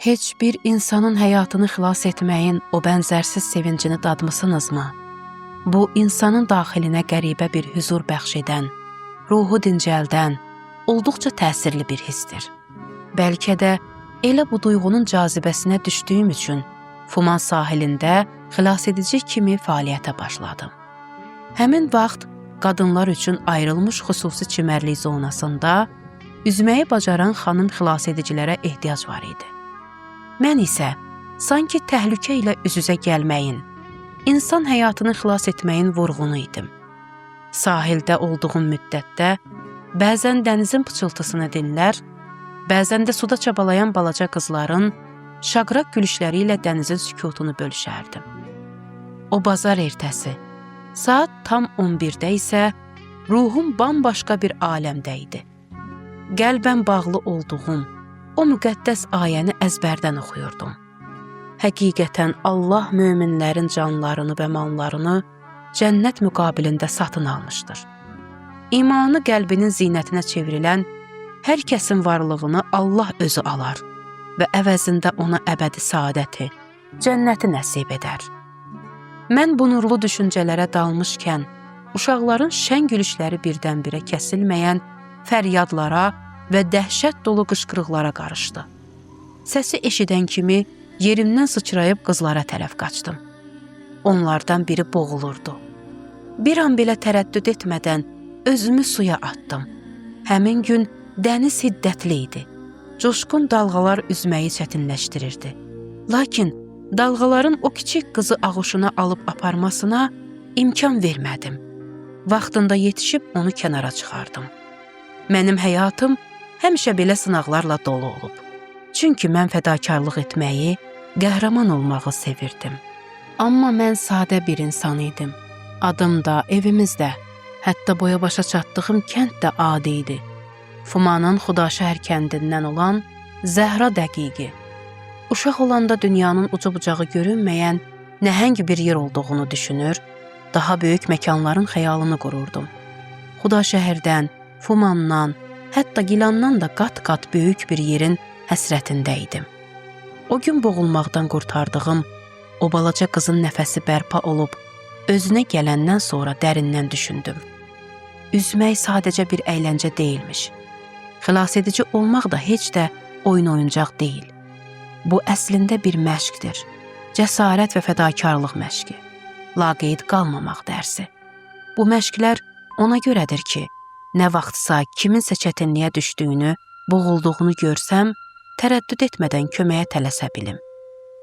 Heç bir insanın həyatını xilas etməyin o bənzərsiz sevincini dadmısınızmı? Bu, insanın daxilinə qəribə bir hüzur bəxş edən, ruhu dincəldən, olduqca təsirli bir hissdir. Bəlkə də elə bu duyğunun cazibəsinə düşdüyüm üçün Fuman sahilində xilasedici kimi fəaliyyətə başladım. Həmin vaxt qadınlar üçün ayrılmış xüsusi çimərlik zonasında üzməyi bacaran xanım xilasedicilərə ehtiyac var idi. Mən isə sanki təhlükə ilə üz-üzə gəlməyin, insan həyatını xilas etməyin vurğunu idim. Sahildə olduğum müddətdə bəzən dənizin pıçıltısını dinlər, bəzən də suda çabalayan balaca qızların şaqraq gülüşləri ilə dənizin sükutunu bölüşərdim. O bazar ertəsi, saat tam 11-də isə ruhum bambaşqa bir aləmdə idi. Qəlbən bağlı olduğum o müqəddəs ayəni əzbərdən oxuyurdum. Həqiqətən Allah möminlərin canlarını və mallarını cənnət müqabilində satın almışdır. İmanı qəlbinin zinətinə çevrilən hər kəsin varlığını Allah özü alar və əvəzində ona əbədi saadəti, cənnəti nəsib edər. Mən bu nurlu düşüncələrə dalmışkən, uşaqların şən gülüşləri birdən-birə kəsilməyən fəryadlara və dəhşət dolu qışqırıqlara qarışdı. Səsi eşidən kimi yerimdən sıçrayıb qızlara tərəf qaçdım. Onlardan biri boğulurdu. Bir an belə tərəddüd etmədən özümü suya atdım. Həmin gün dəniz hiddətli idi. Coşqun dalğalar üzməyi çətinləşdirirdi. Lakin dalğaların o kiçik qızı ağuşuna alıb aparmasına imkan vermədim. Vaxtında yetişib onu kənara çıxardım. Mənim həyatım həmişə belə sınaqlarla dolu olub. Çünki mən fədakarlıq etməyi, qəhrəman olmağı sevirdim. Amma mən sadə bir insan idim. Adım da, evimiz də, hətta boya başa çatdığım kənd də adi idi. Fumanın Xudaşəhər kəndindən olan Zəhra dəqiqi. Uşaq olanda dünyanın ucu-bucağı görünməyən nəhəng bir yer olduğunu düşünür, daha böyük məkanların xəyalını qururdum. Xudaşəhərdən, Fumandan, hətta Gilandan da qat-qat böyük bir yerin həsrətində idim. O gün boğulmaqdan qurtardığım o balaca qızın nəfəsi bərpa olub, özünə gələndən sonra dərindən düşündüm. Üzmək sadəcə bir əyləncə deyilmiş. Xilasedici olmaq da heç də oyun-oyuncaq deyil. Bu əslində bir məşqdir. Cəsarət və fədakarlıq məşqi. Laqeyd qalmamaq dərsi. Bu məşqlər ona görədir ki, nə vaxtsa kiminsə çətinliyə düşdüyünü, boğulduğunu görsəm, tərəddüd etmədən köməyə tələsə bilim.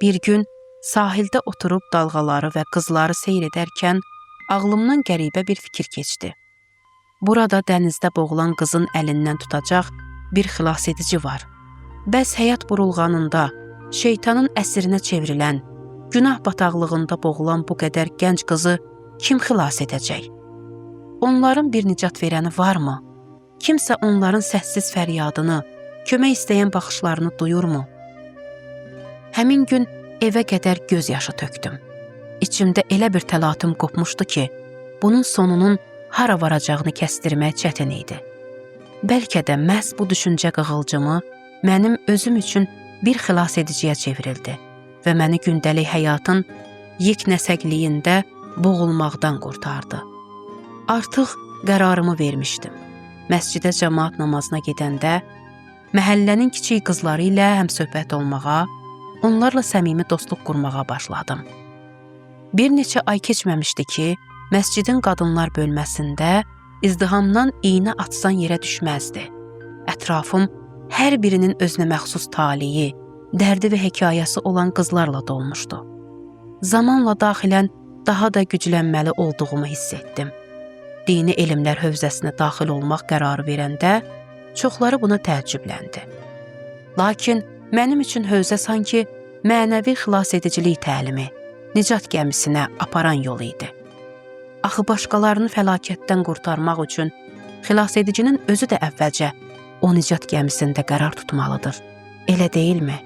Bir gün sahildə oturub dalğaları və qızları seyr edərkən ağlımdan qəribə bir fikir keçdi. Burada dənizdə boğulan qızın əlindən tutacaq bir xilasedici var. Bəs həyat burulğanında şeytanınəsirinə çevrilən, günah bataqlığında boğulan bu qədər gənc qızı kim xilas edəcək? Onların bir nicat verəni varmı? Kimsə onların səssiz fəryadını, kömək istəyən baxışlarını duyurmu? Həmin gün evə qədər göz yaşı tökdüm. İçimdə elə bir təlatüm qopmuşdu ki, bunun sonunun hara varacağını kəstirmək çətin idi. Bəlkə də məhz bu düşüncə qığılcımı mənim özüm üçün bir xilas ediciyə çevrildi və məni gündəlik həyatın yeknəsəqliyində boğulmaqdan qurtardı. Artıq qərarımı vermişdim. Məscidə cəmaat namazına gedəndə, məhəllənin kiçik qızları ilə həmsöhbət olmağa, onlarla səmimi dostluq qurmağa başladım. Bir neçə ay keçməmişdi ki, məscidin qadınlar bölməsində izdihamdan iynə atsan yerə düşməzdi. Ətrafım hər birinin özünə məxsus taliyi, dərdi və hekayəsi olan qızlarla dolmuşdu. Zamanla daxilən daha da güclənməli olduğumu hiss etdim. Dini elmlər hövzəsinə daxil olmaq qərarı verəndə çoxları buna təəccübləndi. Lakin mənim üçün hövzə sanki mənəvi xilasedicilik təlimi, nicat gəmisinə aparan yol idi. Axı başqalarını fəlakətdən qurtarmaq üçün xilasedicinin özü də əvvəlcə o nicat gəmisində qərar tutmalıdır. Elə deyilmi?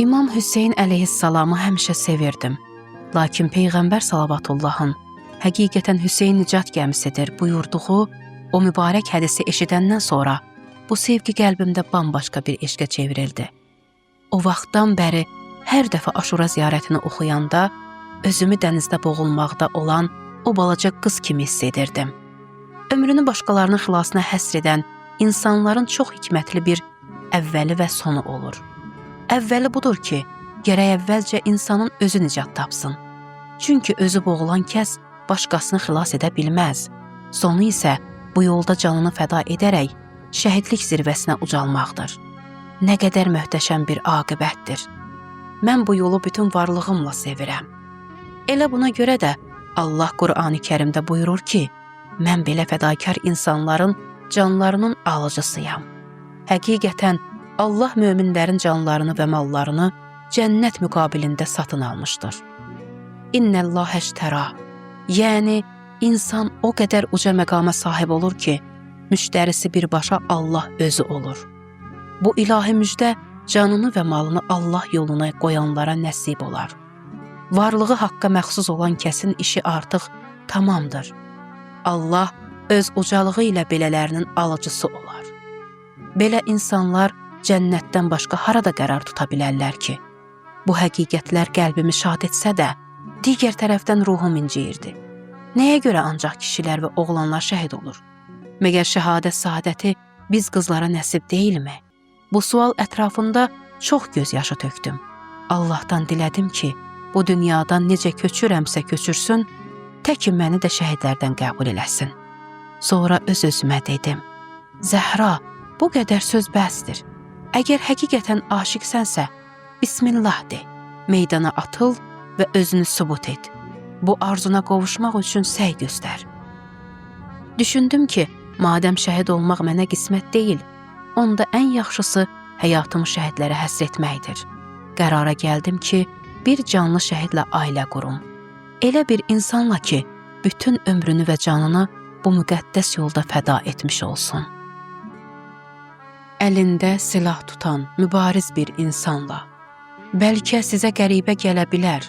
İmam Hüseyn əleyhissalamı həmişə sevirdim. Lakin Peyğəmbər salavatullahın həqiqətən Hüseyn nicat gəmisidir buyurduğu o mübarək hədisi eşidəndən sonra bu sevgi qəlbimdə bambaşqa bir eşqə çevrildi. O vaxtdan bəri hər dəfə Aşura ziyarətini oxuyanda özümü dənizdə boğulmaqda olan o balaca qız kimi hiss edirdim. Ömrünü başqalarının xilasına həsr edən insanların çox hikmətli bir əvvəli və sonu olur. Əvvəli budur ki, gərək əvvəlcə insanın özü nicat tapsın. Çünki özü boğulan kəs başqasını xilas edə bilməz. Sonu isə bu yolda canını fəda edərək şəhidlik zirvəsinə ucalmaqdır. Nə qədər möhtəşəm bir aqibətdir. Mən bu yolu bütün varlığımla sevirəm. Elə buna görə də Allah Qur'an-ı Kərimdə buyurur ki, mən belə fədakar insanların canlarının alıcısıyam. Həqiqətən Allah möminlərin canlarını və mallarını cənnət müqabilində satın almışdır. İnnəllâhe iştərâ. Yəni, insan o qədər uca məqama sahib olur ki, müştərisi birbaşa Allah özü olur. Bu ilahi müjdə canını və malını Allah yoluna qoyanlara nəsib olar. Varlığı haqqa məxsus olan kəsin işi artıq tamamdır. Allah öz ucalığı ilə belələrinin alıcısı olar. Belə insanlar cənnətdən başqa harada qərar tuta bilərlər ki? Bu həqiqətlər qəlbimi şad etsə də, digər tərəfdən ruhum inciyirdi. Nəyə görə ancaq kişilər və oğlanlar şəhid olur? Məgər şəhadət saadəti biz qızlara nəsib deyilmi? Bu sual ətrafında çox göz yaşı tökdüm. Allahdan dilədim ki, bu dünyadan necə köçürəmsə köçürsün, təki məni də şəhidlərdən qəbul eləsin. Sonra öz-özümə dedim, Zəhra, bu qədər söz bəsdir. Əgər həqiqətən aşiqsənsə, Bismillah de, meydana atıl və özünü sübut et. Bu arzuna qovuşmaq üçün səy göstər. Düşündüm ki, madəm şəhid olmaq mənə qismət deyil, onda ən yaxşısı həyatımı şəhidlərə həsr etməkdir. Qərara gəldim ki, bir canlı şəhidlə ailə qurum. Elə bir insanla ki, bütün ömrünü və canını bu müqəddəs yolda fəda etmiş olsun. Əlində silah tutan mübariz bir insanla. Bəlkə sizə qəribə gələ bilər,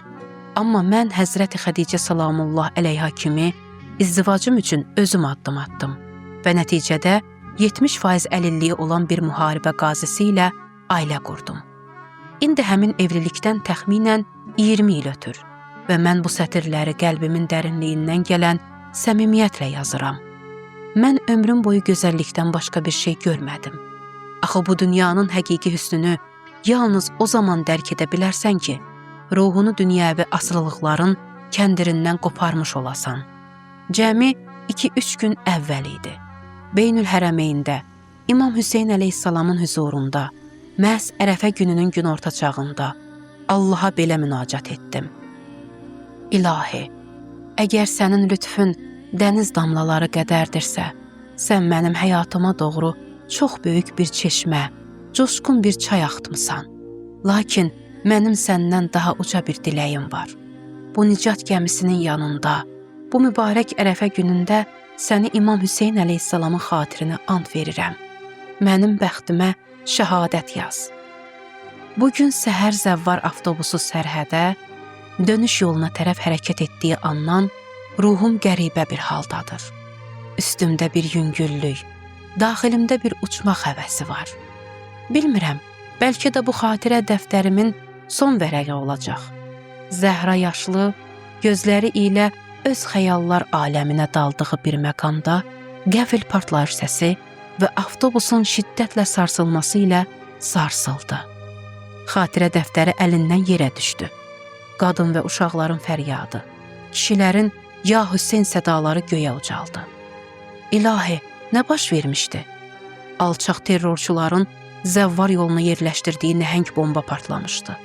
amma mən Həzrəti Xədicə salamullah əleyha kimi izdivacım üçün özüm addım atdım və nəticədə 70% əlilliyi olan bir müharibə qazisi ilə ailə qurdum. İndi həmin evlilikdən təxminən 20 il ötür və mən bu sətirləri qəlbimin dərinliyindən gələn səmimiyyətlə yazıram. Mən ömrüm boyu gözəllikdən başqa bir şey görmədim. Axı bu dünyanın həqiqi hüsnünü yalnız o zaman dərk edə bilərsən ki, ruhunu dünyəvi asılılıqların kəndirindən qoparmış olasan. Cəmi 2-3 gün əvvəl idi. Beynül Hərəmeyndə, İmam Hüseyn əleyhissalamın hüzurunda, məhz Ərəfə gününün günorta çağında Allaha belə münacat etdim. İlahi, əgər sənin lütfün dəniz damlaları qədərdirsə, sən mənim həyatıma doğru çox böyük bir çeşmə, coşqun bir çay axıtmısan. Lakin mənim səndən daha uca bir diləyim var. Bu nicat gəmisinin yanında, bu mübarək Ərəfə günündə səni İmam Hüseyn əleyhissalamın xatirinə and verirəm. Mənim bəxtimə şəhadət yaz. Bugün səhər zəvvar avtobusu sərhədə, dönüş yoluna tərəf hərəkət etdiyi andan ruhum qəribə bir haldadır. Üstümdə bir yüngüllük, daxilimdə bir uçmaq həvəsi var. Bilmirəm, bəlkə də bu xatirə dəftərimin son vərəqi olacaq. Zəhra yaşlı, gözləri ilə öz xəyallar aləminə daldığı bir məqamda qəfil partlayış səsi və avtobusun şiddətlə sarsılması ilə sarsıldı. Xatirə dəftəri əlindən yerə düşdü. Qadın və uşaqların fəryadı, kişilərin ya Hüseyn sədaları göyə ucaldı. İlahi, nə baş vermişdi? Alçaq terrorçuların zəvvar yoluna yerləşdirdiyi nəhəng bomba partlamışdı.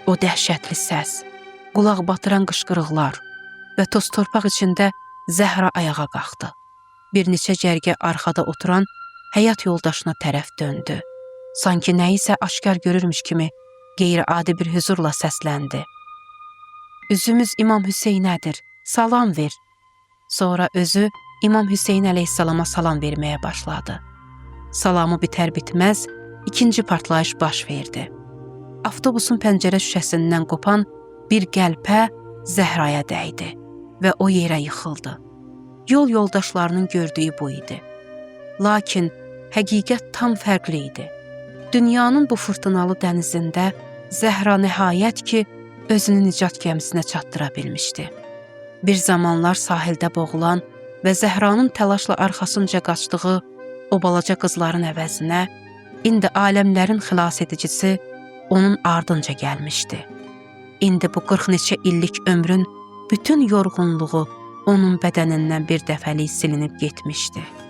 O dəhşətli səs, qulaq batıran qışqırıqlar və toz torpaq içində Zəhra ayağa qalxdı. Bir neçə cərgə arxada oturan həyat yoldaşına tərəf döndü. Sanki nəyisə aşkar görürmüş kimi qeyri-adi bir hüzurla səsləndi. Üzümüz İmam Hüseynədir, salam ver. Sonra özü İmam Hüseyn əleyhissalama salam verməyə başladı. Salamı bitər-bitməz ikinci partlayış baş verdi. Avtobusun pəncərə şüşəsindən qopan bir qəlpə Zəhraya dəydi və o yerə yıxıldı. Yol yoldaşlarının gördüyü bu idi. Lakin həqiqət tam fərqli idi. Dünyanın bu fırtınalı dənizində Zəhra nəhayət ki, özünü nicat gəmisinə çatdıra bilmişdi. Bir zamanlar sahildə boğulan və Zəhranın təlaşla arxasınca qaçdığı o balaca qızların əvəzinə, indi aləmlərin xilas edicisi onun ardınca gəlmişdi. İndi bu 40 neçə illik ömrün bütün yorğunluğu onun bədənindən bir dəfəlik silinib getmişdi.